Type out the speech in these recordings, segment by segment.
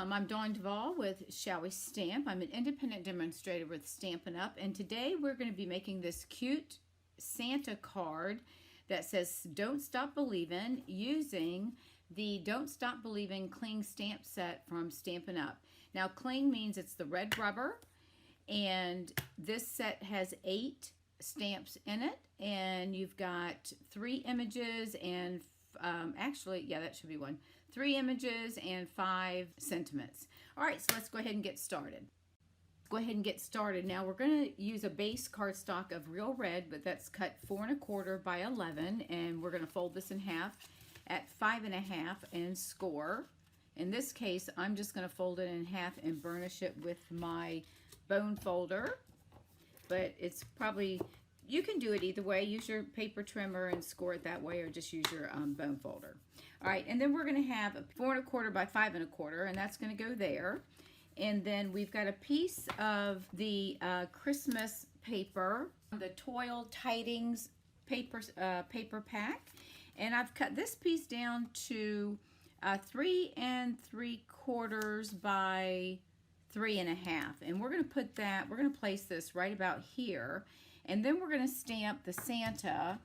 Welcome, I'm Dawn Duvall with Shall We Stamp. I'm an independent demonstrator with Stampin' Up, and today we're going to be making this cute Santa card that says Don't Stop Believin' using the Don't Stop Believin' Cling Stamp Set from Stampin' Up. Now cling means it's the red rubber, and this set has 8 stamps in it, and you've got 3 images and actually, yeah, that should be one. 3 images and 5 sentiments. All right, so let's go ahead and get started. Now we're going to use a base cardstock of Real Red, but that's cut 4 1/4 by 11, and we're going to fold this in half at 5 1/2 and score. In this case, I'm just going to fold it in half and burnish it with my bone folder, but it's probably, you can do it either way. Use your paper trimmer and score it that way, or just use your bone folder. All right, and then we're going to have a 4 1/4 by 5 1/4, and that's going to go there. And then we've got a piece of the Christmas paper, the Toile Tidings paper pack, and I've cut this piece down to 3 3/4 by 3 1/2, and we're going to place this right about here, and then we're going to stamp the Santa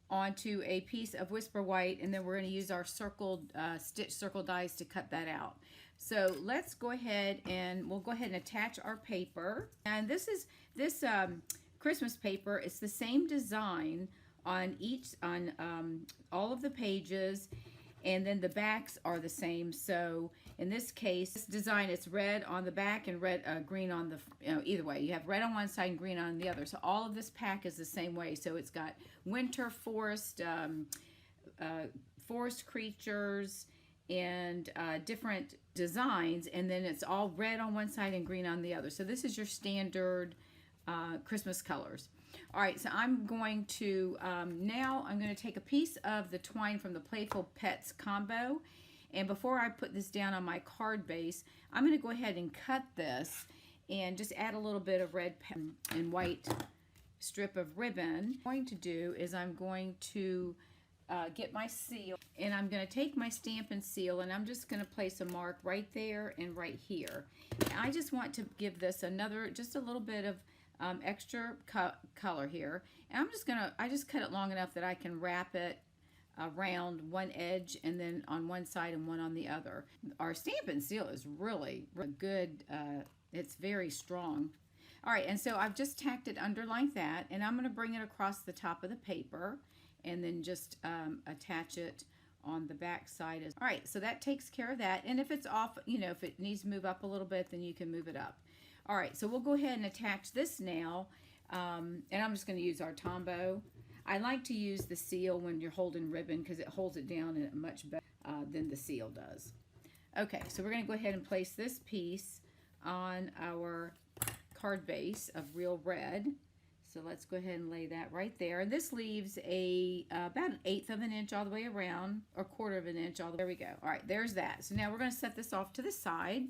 onto a piece of Whisper White, and then we're going to use our stitch circle dies to cut that out. So let's go ahead and we'll go ahead and attach our paper. And this Christmas paper. It's the same design on all of the pages, and then the backs are the same. So in this case, this design, it's red on the back and green on the, either way. You have red on one side and green on the other. So all of this pack is the same way. So it's got winter, forest, forest creatures, and different designs, and then it's all red on one side and green on the other. So this is your standard Christmas colors. All right, so I'm going to, now I'm going to take a piece of the twine from the Playful Pets combo, and before I put this down on my card base, I'm going to go ahead and cut this and just add a little bit of red and white strip of ribbon. What I'm going to do is I'm going to get my seal, and I'm going to take my Stampin' Seal, and I'm just going to place a mark right there and right here. And I just want to give this just a little bit of extra color here, and I just cut it long enough that I can wrap it around one edge, and then on one side and one on the other. Our Stampin' Seal is really good. It's very strong. All right, and so I've just tacked it under like that, and I'm going to bring it across the top of the paper, and then just attach it on the back side. All right, so that takes care of that. And if it's off, if it needs to move up a little bit, then you can move it up. All right, so we'll go ahead and attach this now. And I'm just going to use our Tombow. I like to use the seal when you're holding ribbon because it holds it down much better than the seal does. Okay, so we're going to go ahead and place this piece on our card base of Real Red. So let's go ahead and lay that right there. And this leaves about 1/8 of an inch all the way around, or 1/4 of an inch all the way. There we go. All right, there's that. So now we're going to set this off to the side,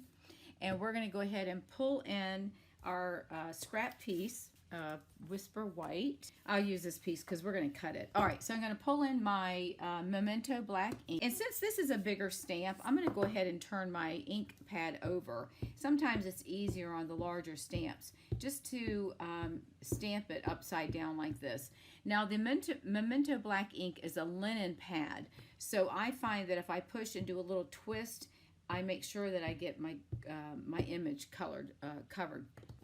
and we're going to go ahead and pull in our scrap piece of Whisper White. I'll use this piece because we're going to cut it. All right, so I'm going to pull in my Memento black ink. And since this is a bigger stamp, I'm going to go ahead and turn my ink pad over. Sometimes it's easier on the larger stamps just to stamp it upside down like this. Now the Memento black ink is a linen pad, so I find that if I push and do a little twist, I make sure that I get my my image covered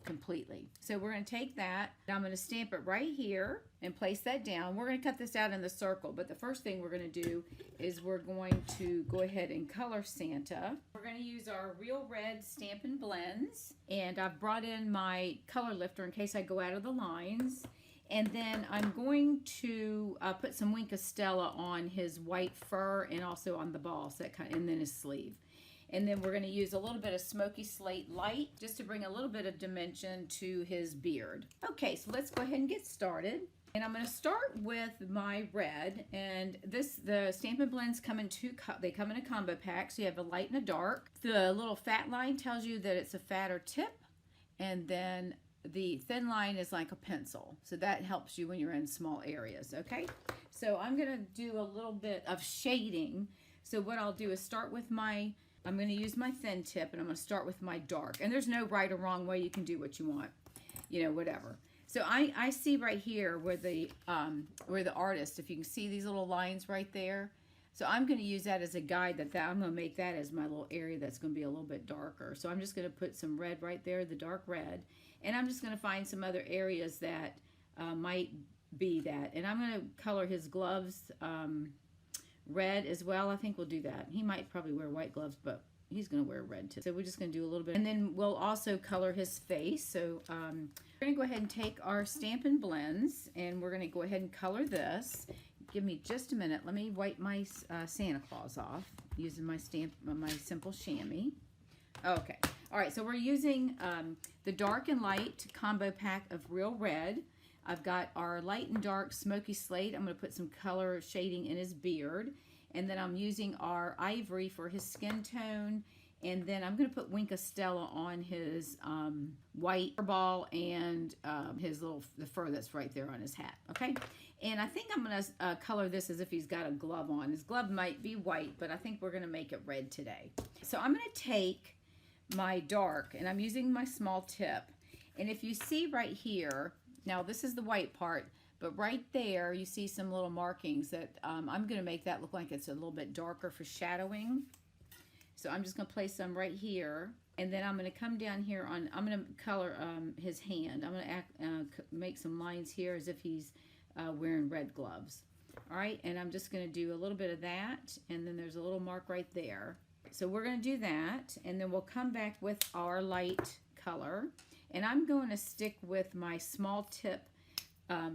completely. So we're going to take that, and I'm going to stamp it right here and place that down. We're going to cut this out in the circle, but the first thing we're going to do is we're going to go ahead and color Santa. We're going to use our Real Red Stampin' Blends, and I've brought in my color lifter in case I go out of the lines. And then I'm going to put some Wink of Stella on his white fur and also on the ball, so and then his sleeve. And then we're going to use a little bit of Smoky Slate Light just to bring a little bit of dimension to his beard. Okay, so let's go ahead and get started. And I'm going to start with my red, and the Stampin' Blends come in they come in a combo pack, so you have a light and a dark. The little fat line tells you that it's a fatter tip, and then the thin line is like a pencil, so that helps you when you're in small areas. Okay, so I'm going to do a little bit of shading. So what I'll do is start with my I'm going to use my thin tip, and I'm going to start with my dark. And there's no right or wrong way. You can do what you want, you know, whatever. So I see right here where the artist, if you can see these little lines right there. So I'm going to use that as a guide. I'm going to make that as my little area that's going to be a little bit darker. So I'm just going to put some red right there, the dark red. And I'm just going to find some other areas that might be that. And I'm going to color his gloves red as well. I think we'll do that. He might probably wear white gloves, but he's going to wear red too. So we're just going to do a little bit. And then we'll also color his face. So we're going to go ahead and take our Stampin' Blends, and we're going to go ahead and color this. Give me just a minute. Let me wipe my Santa Claus off using my simple chamois. Okay. All right. So we're using the dark and light combo pack of Real Red. I've got our light and dark smoky slate. I'm going to put some color shading in his beard. And then I'm using our ivory for his skin tone. And then I'm going to put Wink of Stella on his white ball and the fur that's right there on his hat. Okay. And I think I'm going to color this as if he's got a glove on. His glove might be white, but I think we're going to make it red today. So I'm going to take my dark, and I'm using my small tip. And if you see right here, now this is the white part, but right there you see some little markings that I'm going to make that look like it's a little bit darker for shadowing. So I'm just going to place some right here, and then I'm going to come down here I'm going to color his hand. I'm going to make some lines here as if he's wearing red gloves. All right, and I'm just going to do a little bit of that, and then there's a little mark right there. So we're going to do that, and then we'll come back with our light color, and I'm going to stick with my small tip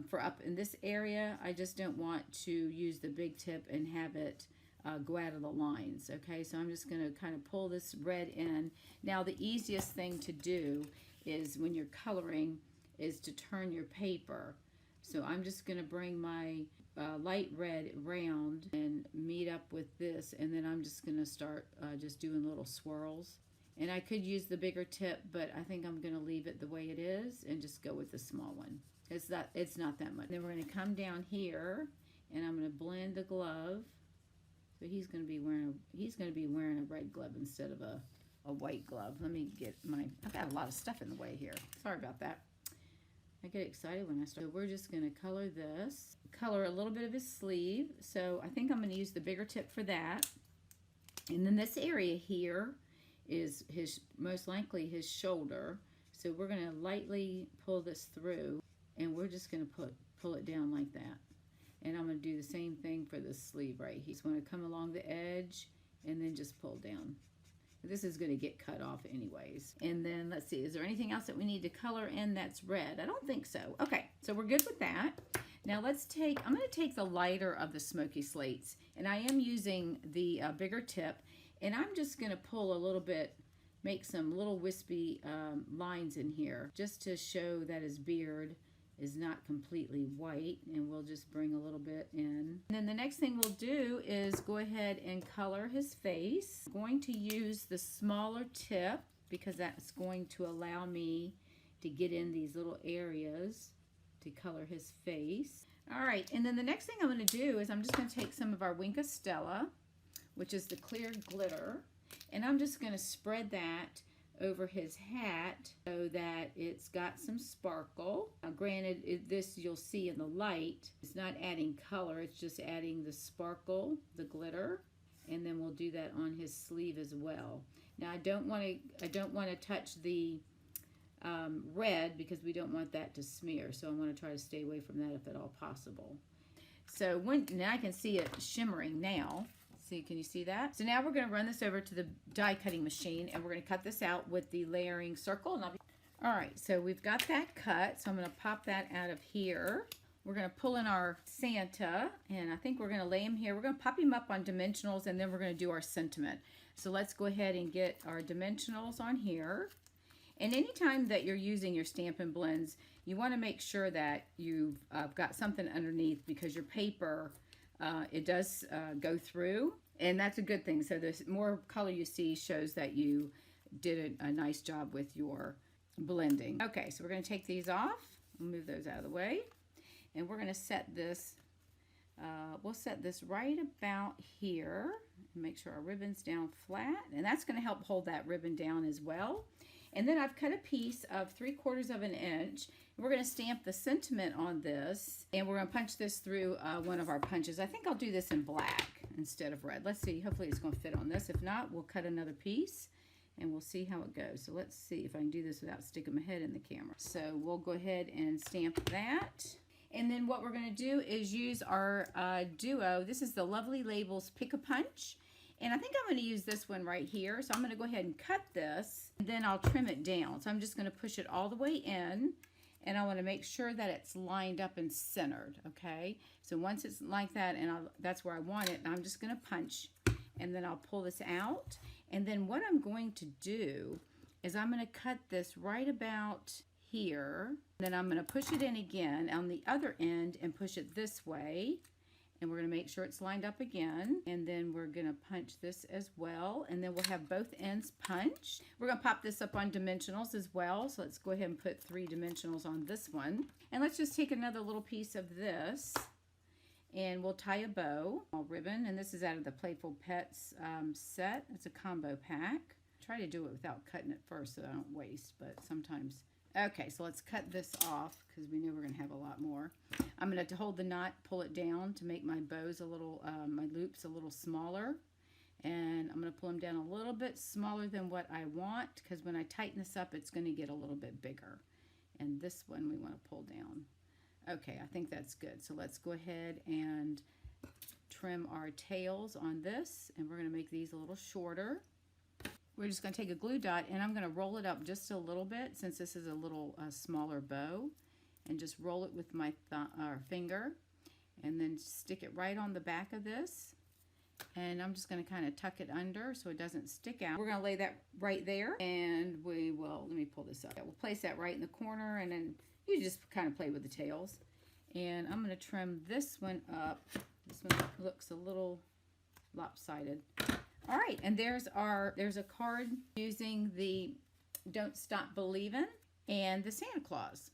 for up in this area. I just don't want to use the big tip and have it go out of the lines. Okay, so I'm just going to kind of pull this red in. Now the easiest thing to do is when you're coloring is to turn your paper. So I'm just going to bring my light red around and meet up with this, and then I'm just going to start just doing little swirls. And I could use the bigger tip, but I think I'm going to leave it the way it is and just go with the small one. It's not that much. Then we're going to come down here, and I'm going to blend the glove. So he's going to be wearing a red glove instead of a white glove. Let me get I've got a lot of stuff in the way here. Sorry about that. I get excited when I start. So we're just going to color this. Color a little bit of his sleeve. So I think I'm going to use the bigger tip for that. And then this area here is most likely his shoulder. So we're going to lightly pull this through, and we're just going to pull it down like that. And I'm going to do the same thing for the sleeve right here. He's going to come along the edge and then just pull down. This is going to get cut off anyways. And then let's see, is there anything else that we need to color in that's red? I don't think so. Okay, so we're good with that. Now I'm going to take the lighter of the smoky slates, and I am using the bigger tip, and I'm just going to pull a little bit, make some little wispy lines in here just to show that his beard is not completely white, and we'll just bring a little bit in. And then the next thing we'll do is go ahead and color his face. I'm going to use the smaller tip because that's going to allow me to get in these little areas to color his face. All right, and then the next thing I'm going to do is I'm just going to take some of our Wink of Stella, which is the clear glitter, and I'm just going to spread that over his hat so that it's got some sparkle. Granted, this you'll see in the light, it's not adding color, it's just adding the sparkle, the glitter, and then we'll do that on his sleeve as well. Now I don't want to touch the red because we don't want that to smear, so I want to try to stay away from that if at all possible. So now I can see it shimmering now. Can you see that? So now we're going to run this over to the die cutting machine, and we're going to cut this out with the layering circle. And all right, so we've got that cut, so I'm going to pop that out of here. We're going to pull in our Santa, and I think we're going to lay him here. We're going to pop him up on dimensionals, and then we're going to do our sentiment. So let's go ahead and get our dimensionals on here. And anytime that you're using your Stampin' Blends, you want to make sure that you've got something underneath, because your paper, it does go through, and that's a good thing. So the more color you see shows that you did a nice job with your blending. Okay, so we're going to take these off. We'll move those out of the way, and we're going to set this, we'll set this right about here, Make sure our ribbon's down flat, and that's going to help hold that ribbon down as well. And then I've cut a piece of 3/4 of an inch. We're going to stamp the sentiment on this, and we're going to punch this through one of our punches. I think I'll do this in black instead of red. Let's see. Hopefully it's going to fit on this. If not, we'll cut another piece, and we'll see how it goes. So let's see if I can do this without sticking my head in the camera. So we'll go ahead and stamp that. And then what we're going to do is use our duo. This is the Lovely Labels Pick-a-Punch. And I think I'm going to use this one right here. So I'm going to go ahead and cut this, and then I'll trim it down. So I'm just going to push it all the way in, and I want to make sure that it's lined up and centered, okay? So once it's like that, and that's where I want it, I'm just going to punch, and then I'll pull this out. And then what I'm going to do is I'm going to cut this right about here. Then I'm going to push it in again on the other end and push it this way. And we're going to make sure it's lined up again. And then we're going to punch this as well. And then we'll have both ends punched. We're going to pop this up on dimensionals as well. So let's go ahead and put 3 dimensionals on this one. And let's just take another little piece of this, and we'll tie a bow, a ribbon. And this is out of the Playful Pets set. It's a combo pack. Try to do it without cutting it first so I don't waste, but sometimes. Okay, so let's cut this off because we know we're going to have a lot more. I'm going to hold the knot, pull it down to make my bows a little, my loops a little smaller. And I'm going to pull them down a little bit smaller than what I want, because when I tighten this up, it's going to get a little bit bigger. And this one we want to pull down. Okay, I think that's good. So let's go ahead and trim our tails on this, and we're going to make these a little shorter. We're just going to take a glue dot, and I'm going to roll it up just a little bit, since this is a little smaller bow, and just roll it with my finger, and then stick it right on the back of this. And I'm just going to kind of tuck it under so it doesn't stick out. We're going to lay that right there, and we will, let me pull this up. We'll place that right in the corner, and then you just kind of play with the tails. And I'm going to trim this one up. This one looks a little lopsided. All right, and there's a card using the Don't Stop Believin' and the Santa Claus.